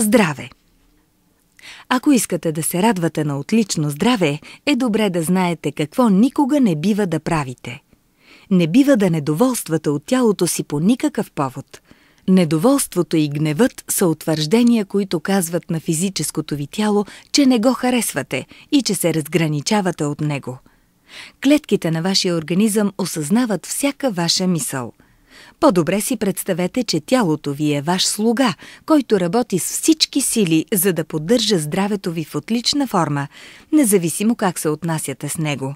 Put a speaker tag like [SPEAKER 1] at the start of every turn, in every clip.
[SPEAKER 1] Здраве! Ако искате да се радвате на отлично здраве, е добре да знаете какво никога не бива да правите. Не бива да недоволствате от тялото си по никакъв повод. Недоволството и гневът са утвърждения, които казват на физическото ви тяло, че не го харесвате и че се разграничавате от него. Клетките на вашия организъм осъзнават всяка ваша мисъл. По-добре си представете, че тялото ви е ваш слуга, който работи с всички сили, за да поддържа здравето ви в отлична форма, независимо как се отнасяте с него.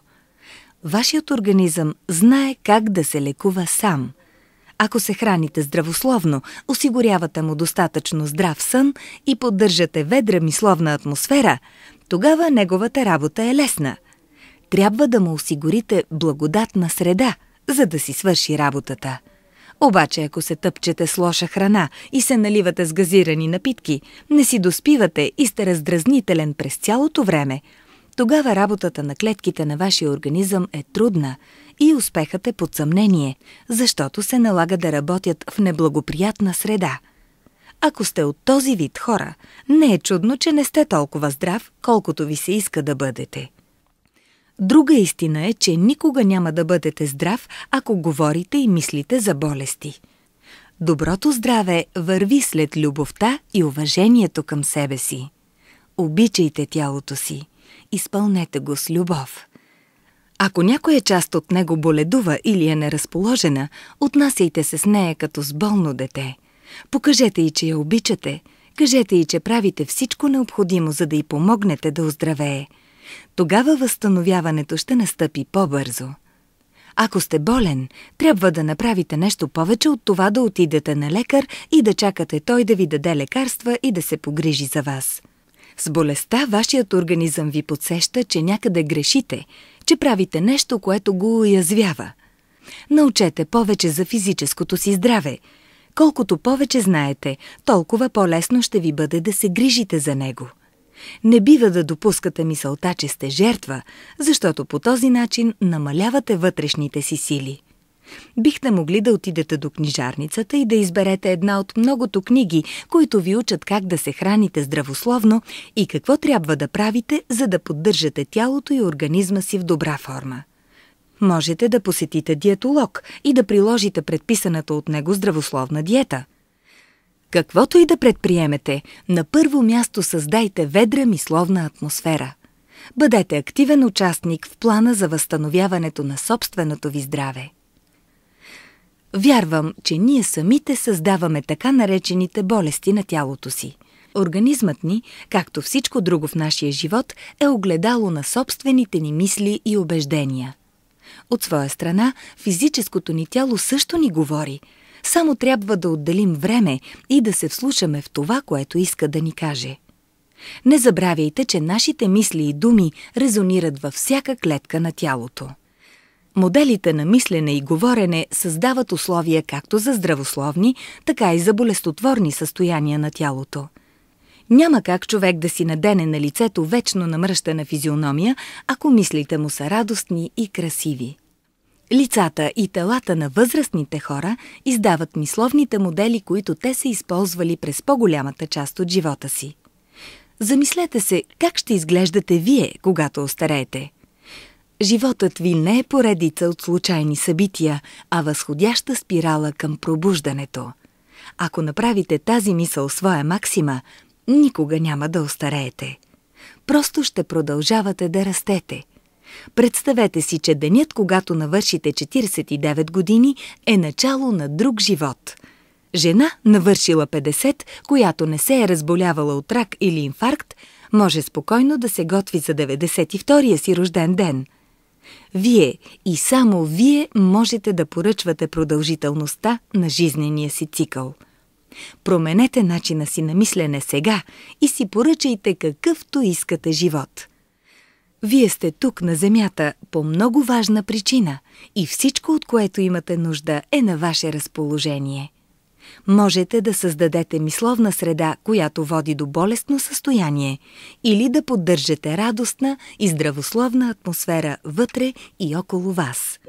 [SPEAKER 1] Вашият организъм знае как да се лекува сам. Ако се храните здравословно, осигурявате му достатъчно здрав сън и поддържате ведра мисловна атмосфера, тогава неговата работа е лесна. Трябва да му осигурите благодатна среда, за да си свърши работата. Обаче, ако се тъпчете с лоша храна и се наливате с газирани напитки, не си доспивате и сте раздразнителен през цялото време, тогава работата на клетките на вашия организъм е трудна и успехът е под съмнение, защото се налага да работят в неблагоприятна среда. Ако сте от този вид хора, не е чудно, че не сте толкова здрав, колкото ви се иска да бъдете. Друга истина е, че никога няма да бъдете здрав, ако говорите и мислите за болести. Доброто здраве върви след любовта и уважението към себе си. Обичайте тялото си. Изпълнете го с любов. Ако някоя част от него боледува или е неразположена, отнасяйте се с нея като с болно дете. Покажете й, че я обичате. Кажете й, че правите всичко необходимо, за да й помогнете да оздравее. Тогава възстановяването ще настъпи по-бързо. Ако сте болен, трябва да направите нещо повече от това да отидете на лекар и да чакате той да ви даде лекарства и да се погрижи за вас. С болестта вашият организъм ви подсеща, че някъде грешите, че правите нещо, което го уязвява. Научете повече за физическото си здраве. Колкото повече знаете, толкова по-лесно ще ви бъде да се грижите за него. Не бива да допускате мисълта, че сте жертва, защото по този начин намалявате вътрешните си сили. Бихте могли да отидете до книжарницата и да изберете една от многото книги, които ви учат как да се храните здравословно и какво трябва да правите, за да поддържате тялото и организма си в добра форма. Можете да посетите диетолог и да приложите предписаната от него здравословна диета. Каквото и да предприемете, на първо място създайте ведра мисловна атмосфера. Бъдете активен участник в плана за възстановяването на собственото ви здраве. Вярвам, че ние самите създаваме така наречените болести на тялото си. Организмът ни, както всичко друго в нашия живот, е огледало на собствените ни мисли и убеждения. От своя страна, физическото ни тяло също ни говори. Само трябва да отделим време и да се вслушаме в това, което иска да ни каже. Не забравяйте, че нашите мисли и думи резонират във всяка клетка на тялото. Моделите на мислене и говорене създават условия както за здравословни, така и за болестотворни състояния на тялото. Няма как човек да си надене на лицето вечно намръщена физиономия, ако мислите му са радостни и красиви. Лицата и телата на възрастните хора издават мисловните модели, които те са използвали през по-голямата част от живота си. Замислете се как ще изглеждате вие, когато остареете. Животът ви не е поредица от случайни събития, а възходяща спирала към пробуждането. Ако направите тази мисъл своя максима, никога няма да остареете. Просто ще продължавате да растете. Представете си, че денят, когато навършите 49 години, е начало на друг живот. Жена, навършила 50, която не се е разболявала от рак или инфаркт, може спокойно да се готви за 92-я си рожден ден. Вие и само вие можете да поръчвате продължителността на жизнения си цикъл. Променете начина си на мислене сега и си поръчайте какъвто искате живот. Вие сте тук на земята по много важна причина и всичко, от което имате нужда, е на ваше разположение. Можете да създадете мисловна среда, която води до болестно състояние, или да поддържате радостна и здравословна атмосфера вътре и около вас.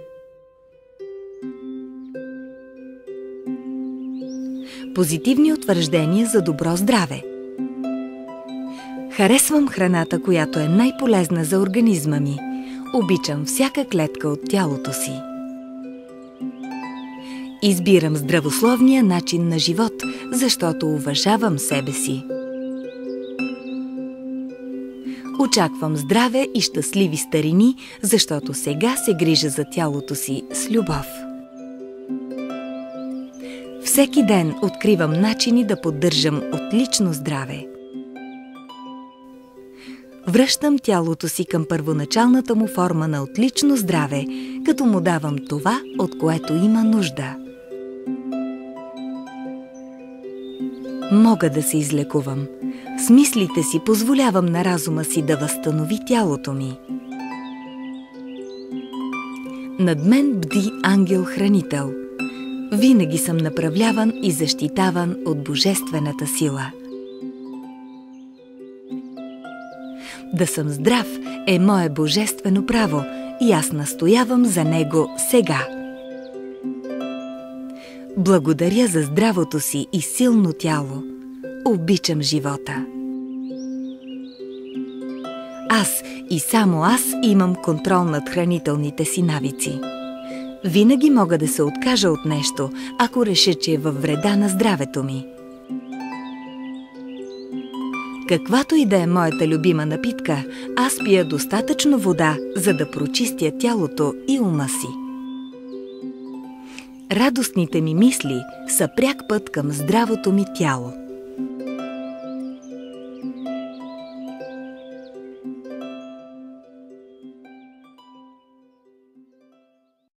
[SPEAKER 1] Позитивни утвърждения за добро здраве. Харесвам храната, която е най-полезна за организма ми. Обичам всяка клетка от тялото си. Избирам здравословния начин на живот, защото уважавам себе си. Очаквам здраве и щастливи старини, защото сега се грижа за тялото си с любов. Всеки ден откривам начини да поддържам отлично здраве. Връщам тялото си към първоначалната му форма на отлично здраве, като му давам това, от което има нужда. Мога да се излекувам. С мислите си позволявам на разума си да възстанови тялото ми. Над мен бди ангел-хранител. Винаги съм направляван и защитаван от божествената сила. Да съм здрав е мое божествено право и аз настоявам за него сега. Благодаря за здравото си и силно тяло. Обичам живота. Аз и само аз имам контрол над хранителните си навици. Винаги мога да се откажа от нещо, ако реша, че е във вреда на здравето ми. Каквато и да е моята любима напитка, аз пия достатъчно вода, за да прочистя тялото и ума си. Радостните ми мисли са пряк път към здравото ми тяло.